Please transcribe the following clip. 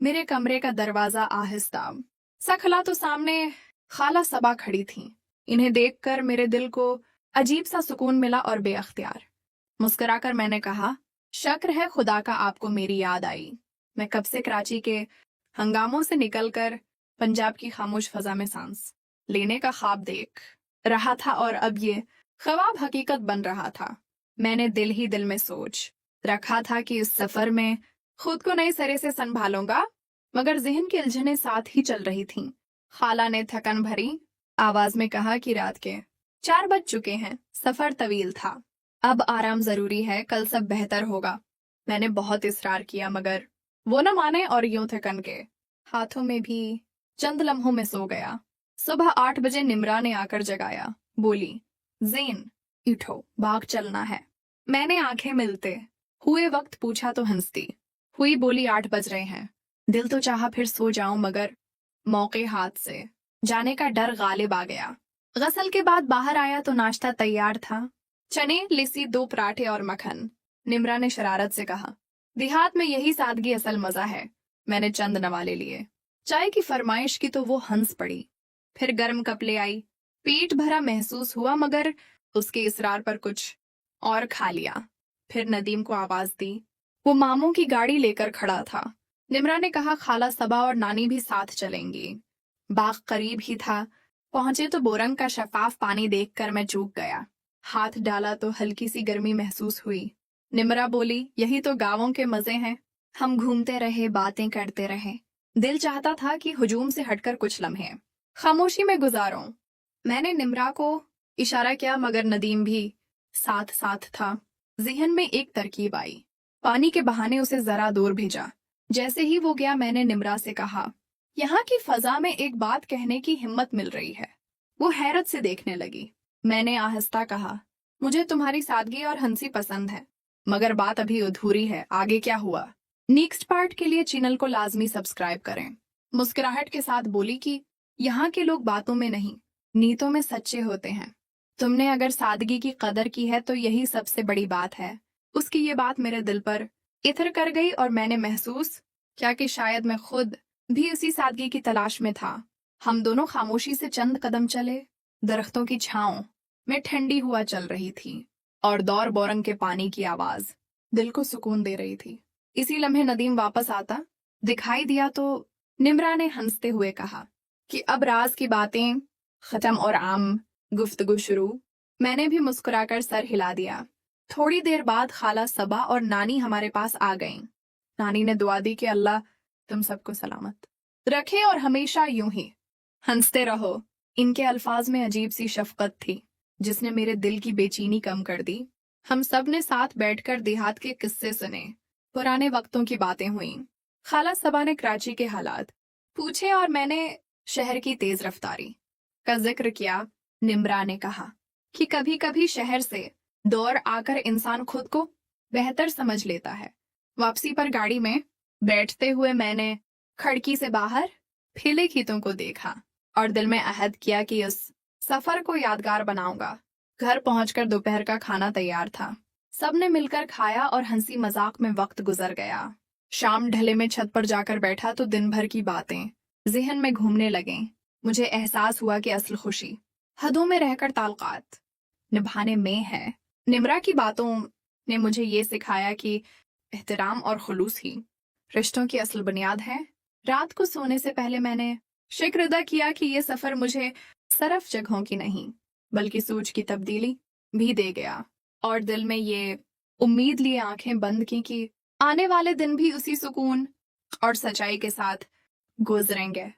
मेरे कमरे का दरवाजा आहिस्ता सा खुला तो सामने खाला सबा खड़ी थीं। इन्हें देखकर मेरे दिल को अजीब सा सुकून मिला और बेअख्तियार मुस्कुराकर मैंने कहा, शक्र है खुदा का आपको मेरी याद आई। मैं कब से कराची के हंगामों से निकलकर पंजाब की खामोश फजा में सांस लेने का ख्वाब देख रहा था और अब ये ख्वाब हकीकत बन रहा था। मैंने दिल ही दिल में सोच रखा था कि इस सफर में खुद को नए सिरे से संभालूंगा, मगर जहन की उलझनें साथ ही चल रही थीं। खाला ने थकन भरी आवाज में कहा कि रात के 4 बज चुके हैं, सफर तवील था, अब आराम जरूरी है, कल सब बेहतर होगा। मैंने बहुत इसरार किया मगर वो न माने और यूं थकन के हाथों में भी चंद लम्हों में सो गया। सुबह 8 बजे निम्रा ने आकर जगाया, बोली, ज़ेन उठो, बाग चलना है। मैंने आंखें मिलते हुए वक्त पूछा तो हंसती हुई बोली, 8 बज रहे हैं। दिल तो चाहा फिर सो जाऊं मगर मौके हाथ से जाने का डर गालिब आ गया। गसल के बाद बाहर आया तो नाश्ता तैयार था, चने, लिसी, 2 पराठे और मक्खन। निम्रा ने शरारत से कहा, देहात में यही सादगी असल मजा है। मैंने चंद नवाले लिए। चाय की फरमाइश की तो वो हंस पड़ी। फिर गर्म कप ले आई। पेट भरा महसूस हुआ मगर उसके इसरार पर कुछ और खा लिया। फिर नदीम को आवाज दी। वो मामू की गाड़ी लेकर खड़ा था। निम्रा ने कहा, खाला सबा और नानी भी साथ चलेंगी। बाग करीब ही था। पहुंचे तो बोरंग का शफाफ पानी देखकर मैं चूक गया। हाथ डाला तो हल्की सी गर्मी महसूस हुई। निम्रा बोली, यही तो गांवों के मजे हैं। हम घूमते रहे, बातें करते रहे। दिल चाहता था कि हुजूम से हटकर कुछ लम्हे खामोशी में गुजारूं। मैंने निम्रा को इशारा किया मगर नदीम भी साथ साथ था। जहन में एक तरकीब आई। पानी के बहाने उसे जरा दूर भेजा। जैसे ही वो गया मैंने निम्रा से कहा, यहाँ की फजा में एक बात कहने की हिम्मत मिल रही है। वो हैरत से देखने लगी। मैंने आहिस्ता कहा, मुझे तुम्हारी सादगी और हंसी पसंद है, मगर बात अभी अधूरी है। आगे क्या हुआ? नेक्स्ट पार्ट के लिए चैनल को लाजमी सब्सक्राइब करें। मुस्कुराहट के साथ बोली कि यहाँ के लोग बातों में नहीं, नीयतों में सच्चे होते हैं। तुमने अगर सादगी की कदर की है तो यही सबसे बड़ी बात है। उसकी ये बात मेरे दिल पर इथर कर गई और मैंने महसूस किया कि शायद मैं खुद भी उसी सादगी की तलाश में था। हम दोनों खामोशी से चंद कदम चले। दरख्तों की छांव में ठंडी हुआ चल रही थी और दौर बोरंग के पानी की आवाज दिल को सुकून दे रही थी। इसी लम्हे नदीम वापस आता दिखाई दिया तो निम्रा ने हंसते हुए कहा कि अब राज की बातें खत्म और आम गुफ्तगू शुरू। मैंने भी मुस्कुराकर सर हिला दिया। थोड़ी देर बाद खाला सबा और नानी हमारे पास आ गईं। नानी ने दुआ दी कि अल्लाह तुम सबको सलामत रखे और हमेशा यूं ही हंसते रहो। इनके अल्फाज में अजीब सी शफकत थी जिसने मेरे दिल की बेचैनी कम कर दी। हम सब ने साथ बैठकर देहात के किस्से सुने, पुराने वक्तों की बातें हुईं। खाला सबा ने कराची के हालात पूछे और मैंने शहर की तेज रफ्तारी का जिक्र किया। निम्रा ने कहा कि कभी कभी शहर से दौर आकर इंसान खुद को बेहतर समझ लेता है। वापसी पर गाड़ी में बैठते हुए मैंने खिड़की से बाहर फैले खेतों को देखा और दिल में अहद किया कि उस सफर को यादगार बनाऊंगा। घर पहुंचकर दोपहर का खाना तैयार था। सबने मिलकर खाया और हंसी मजाक में वक्त गुजर गया। शाम ढले में छत पर जाकर बैठा तो दिन भर की बातें जहन में घूमने लगे। मुझे एहसास हुआ कि असल खुशी हदों में रहकर ताल्लुकात निभाने में है। निम्रा की बातों ने मुझे ये सिखाया कि एहतराम और खुलूस ही रिश्तों की असल बुनियाद है। रात को सोने से पहले मैंने शुक्र अदा किया कि ये सफर मुझे सिर्फ जगहों की नहीं बल्कि सोच की तब्दीली भी दे गया और दिल में ये उम्मीद लिए आंखें बंद की कि आने वाले दिन भी उसी सुकून और सच्चाई के साथ गुजरेंगे।